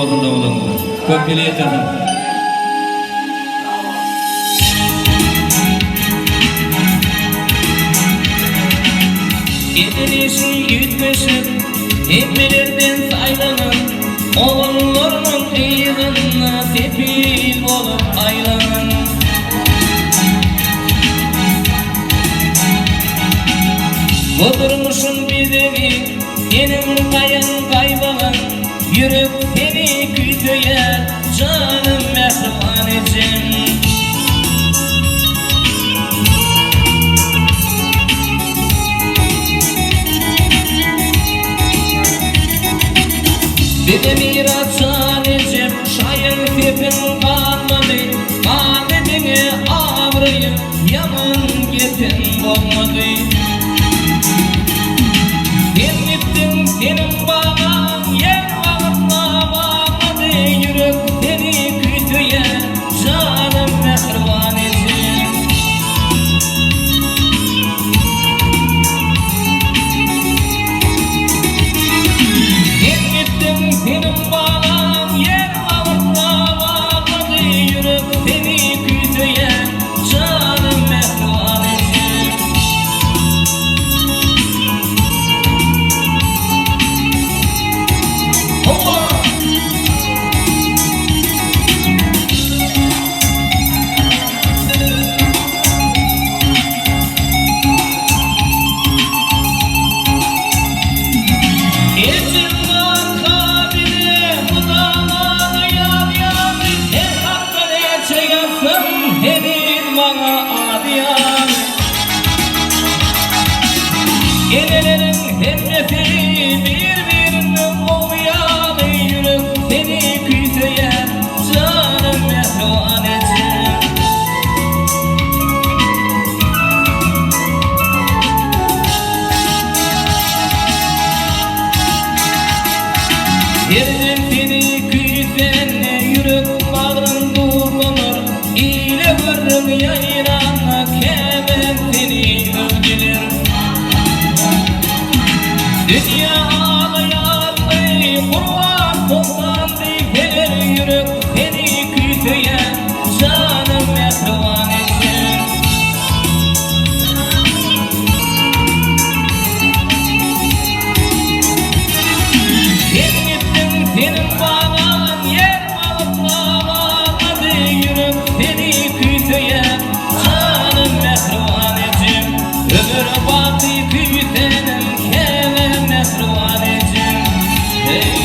bolsunda bolanyňlar. Köp ýetirdim. Edilişi yütmeşip hemmelerden saylanan oğullarının ýygyna sepil bolup aylanan bu durmuşun bizegi senin kayan kaybalan yürek seni kütöýär canım mehribanecim. Bize miras sanecim şayın sepin kalmadı, kanedine ağrıyıp yaman getin olmadı. Sen gittin senin bağan yer vağıtla bağladı, yürek seni kütöýär canım mehribanecim. Senin bağlan yer ağırla bağladı, yürek seni kütöýär canım mehribanecim. Gelelerin hemmesi birbirini oğuyalı, yürek seni kütöýär canım mehribanecim. Derdim seni küysen yürek bağrın durgunur, ile görrüm yayran kemem seni öldürür. Dünya ağlayandı, kurban toplandı, gelir yürek seni kütöýär canım mehribanecim. Sen gittin senin bağlan yer ağıtla bağladı, yürek seni kütöýär canım mehribanecim. Ömür baky küysenim kemem mehribanecim. Hey